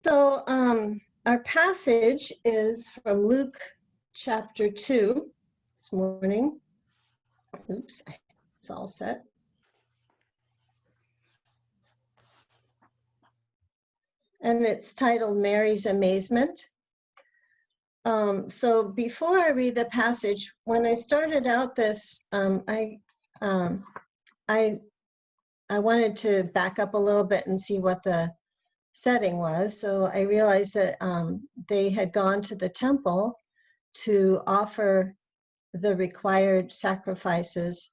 So our passage is from Luke chapter 2 this morning. Oops, it's all set. And it's titled Mary's Amazement. So before I read the passage, when I started out this, I wanted to back up a little bit and see what the setting was. So I realized that they had gone to the temple to offer the required sacrifices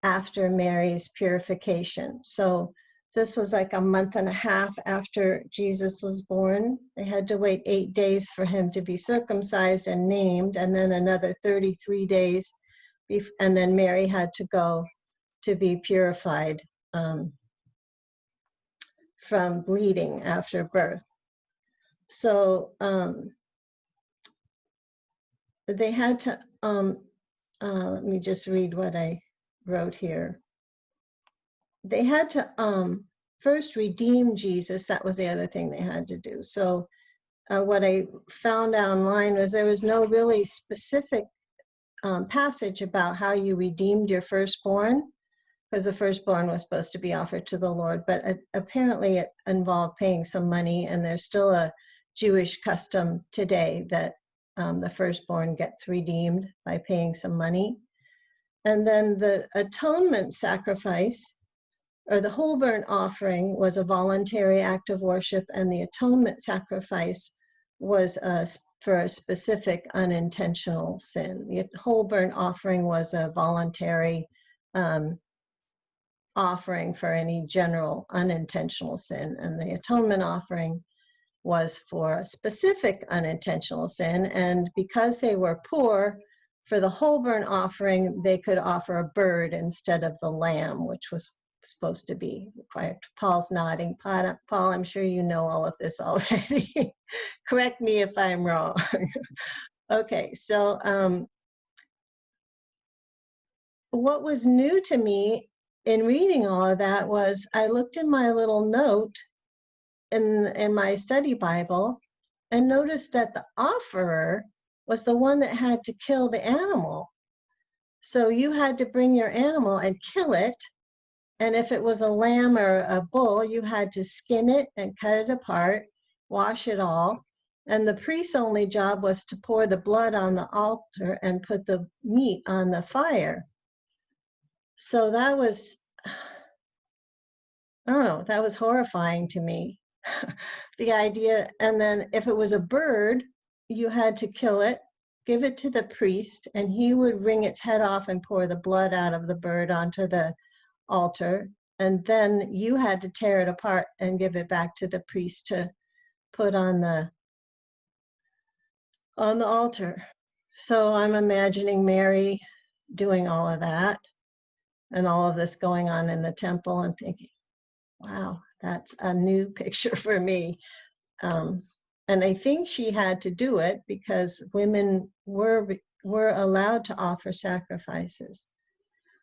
after Mary's purification. So this was like a month and a half after Jesus was born. They had to wait 8 days for him to be circumcised and named, and then another 33 days, and then Mary had to go to be purified from bleeding after birth. So they had to, let me just read what I wrote here. They had to first redeem Jesus. That was the other thing they had to do. So what I found online was there was no really specific passage about how you redeemed your firstborn, because the firstborn was supposed to be offered to the Lord, but apparently it involved paying some money, and there's still a Jewish custom today that the firstborn gets redeemed by paying some money. And then the atonement sacrifice, or the whole burnt offering, was a voluntary act of worship, and the atonement sacrifice was for a specific unintentional sin. The whole burnt offering was a voluntary offering for any general unintentional sin, and the atonement offering was for a specific unintentional sin. And because they were poor, for the whole burnt offering, they could offer a bird instead of the lamb, which was supposed to be required. Paul's nodding. Paul, I'm sure you know all of this already. Correct me if I'm wrong. Okay, so what was new to me in reading all of that was I looked in my little note in my study Bible and noticed that the offerer was the one that had to kill the animal. So you had to bring your animal and kill it. And if it was a lamb or a bull, you had to skin it and cut it apart, wash it all. And the priest's only job was to pour the blood on the altar and put the meat on the fire. So that was, I don't know, that was horrifying to me. The idea, and then if it was a bird, you had to kill it, give it to the priest, and he would wring its head off and pour the blood out of the bird onto the altar, and then you had to tear it apart and give it back to the priest to put on the altar. So I'm imagining Mary doing all of that and all of this going on in the temple and thinking, wow, that's a new picture for me. And I think she had to do it because women were allowed to offer sacrifices.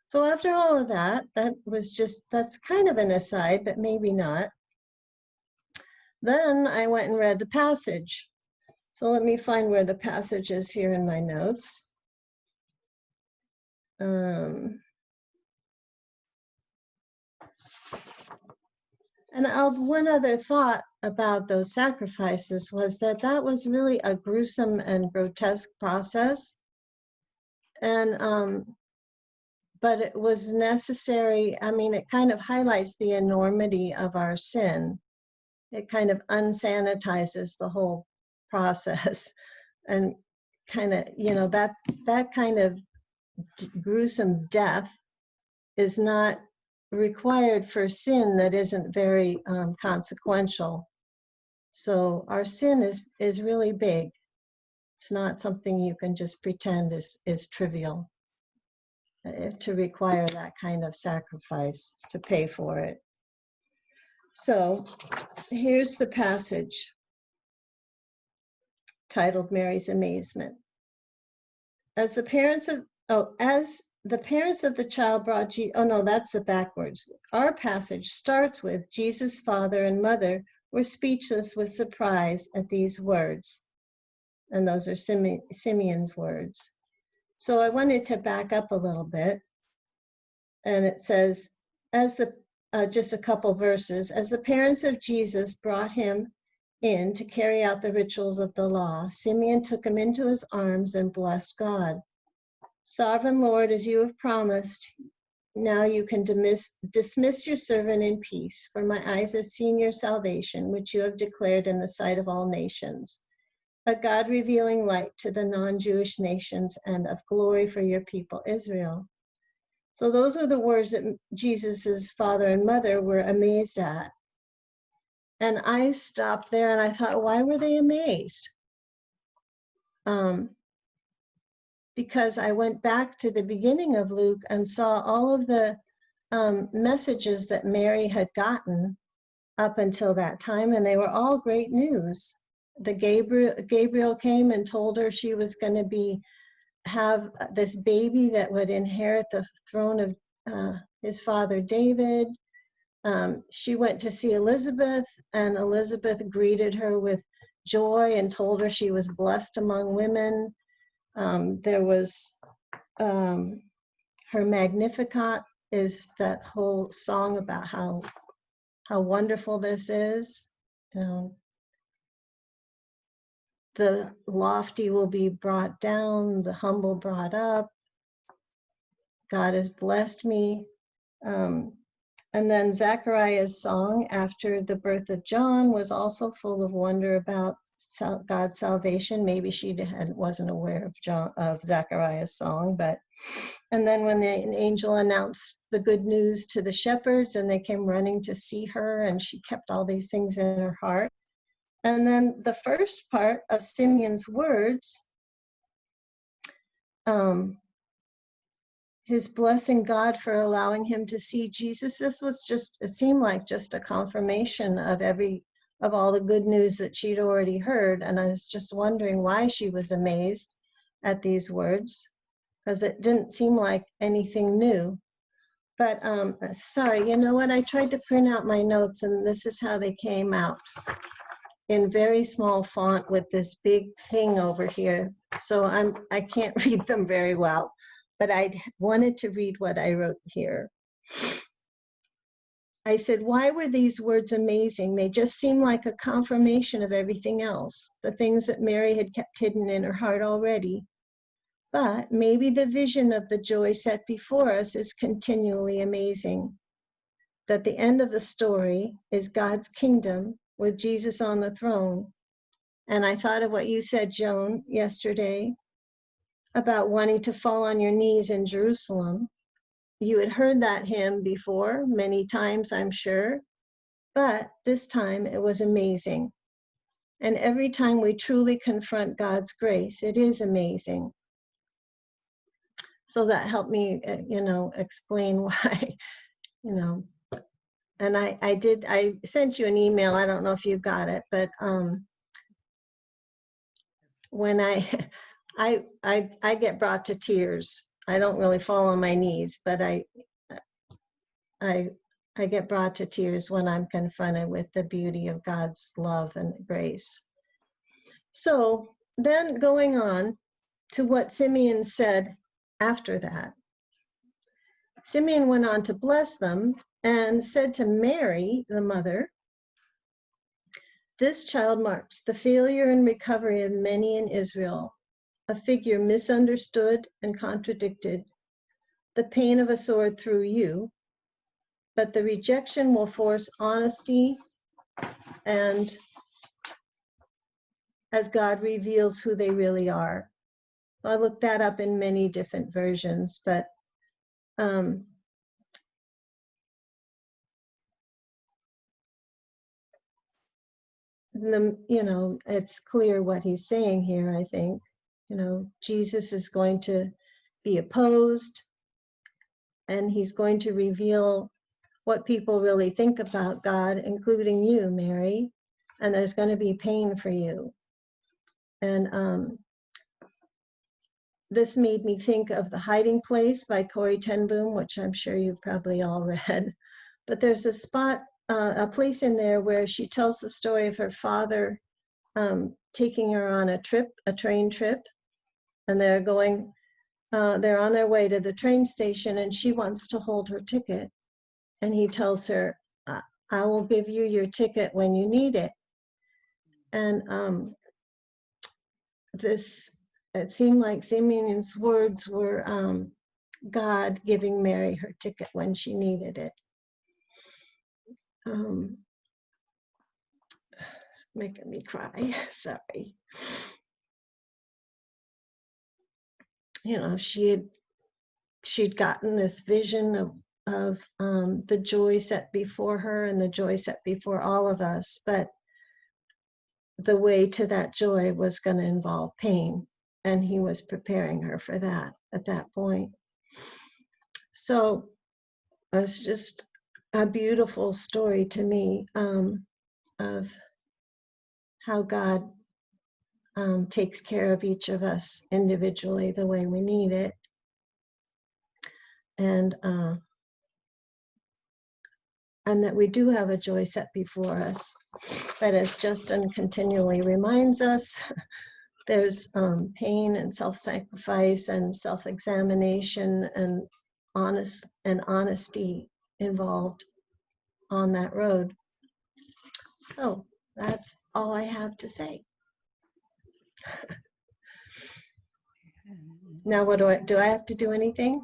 So after all of that, that's kind of an aside, but maybe not. Then I went and read the passage. So let me find where the passage is here in my notes. And one other thought about those sacrifices was that was really a gruesome and grotesque process. And but it was necessary. I mean, it kind of highlights the enormity of our sin. It kind of unsanitizes the whole process, and kind of, that kind of gruesome death is not required for sin that isn't very consequential. So our sin is really big. It's not something you can just pretend is trivial, to require that kind of sacrifice to pay for it. So here's the passage titled Mary's Amazement. As the parents of the child brought Jesus, oh no, that's the backwards. Our passage starts with Jesus' father and mother were speechless with surprise at these words. And those are Simeon's words. So I wanted to back up a little bit. And it says, just a couple verses, as the parents of Jesus brought him in to carry out the rituals of the law, Simeon took him into his arms and blessed God. Sovereign Lord, as you have promised, now you can dismiss your servant in peace, for my eyes have seen your salvation, which you have declared in the sight of all nations, a God-revealing light to the non-Jewish nations and of glory for your people Israel. So those are the words that Jesus's father and mother were amazed at. And I stopped there and I thought, why were they amazed? Because I went back to the beginning of Luke and saw all of the messages that Mary had gotten up until that time, and they were all great news. The Gabriel came and told her she was going to have this baby that would inherit the throne of his father David. She went to see Elizabeth, and Elizabeth greeted her with joy and told her she was blessed among women. There was her Magnificat, is that whole song about how wonderful this is. The lofty will be brought down, the humble brought up. God has blessed me. And then Zechariah's song after the birth of John was also full of wonder about God's salvation. Maybe she wasn't aware of Zechariah's song, and then when the angel announced the good news to the shepherds and they came running to see her, and she kept all these things in her heart. And then the first part of Simeon's words, his blessing God for allowing him to see Jesus, it seemed like just a confirmation of all the good news that she'd already heard. And I was just wondering why she was amazed at these words, because it didn't seem like anything new. But sorry, you know what? I tried to print out my notes, and this is how they came out, in very small font with this big thing over here. So I can't read them very well, but I wanted to read what I wrote here. I said, why were these words amazing? They just seem like a confirmation of everything else, the things that Mary had kept hidden in her heart already. But maybe the vision of the joy set before us is continually amazing, that the end of the story is God's kingdom with Jesus on the throne. And I thought of what you said, Joan, yesterday about wanting to fall on your knees in Jerusalem. You had heard that hymn before, many times, I'm sure, but this time it was amazing. And every time we truly confront God's grace, it is amazing. So that helped me, explain why, and I sent you an email. I don't know if you got it, but when I get brought to tears. I don't really fall on my knees, but I get brought to tears when I'm confronted with the beauty of God's love and grace. So then going on to what Simeon said after that. Simeon went on to bless them and said to Mary, the mother, this child marks the failure and recovery of many in Israel, a figure misunderstood and contradicted, the pain of a sword through you, but the rejection will force honesty and as God reveals who they really are. I looked that up in many different versions, but it's clear what he's saying here, I think. Jesus is going to be opposed, and he's going to reveal what people really think about God, including you, Mary, and there's going to be pain for you. And this made me think of The Hiding Place by Corrie ten Boom, which I'm sure you've probably all read. But there's a spot a place in there where she tells the story of her father taking her on a train trip, and they're on their way to the train station, and she wants to hold her ticket. And he tells her, I will give you your ticket when you need it. And it seemed like Simeon's words were God giving Mary her ticket when she needed it. It's making me cry. Sorry. You know, she'd gotten this vision of the joy set before her and the joy set before all of us, but the way to that joy was going to involve pain, and he was preparing her for that at that point. So it's just a beautiful story to me of how God takes care of each of us individually the way we need it. And that we do have a joy set before us. But as Justin continually reminds us, there's pain and self-sacrifice and self-examination and honesty involved on that road. So that's all I have to say. Now, what do I have to do anything?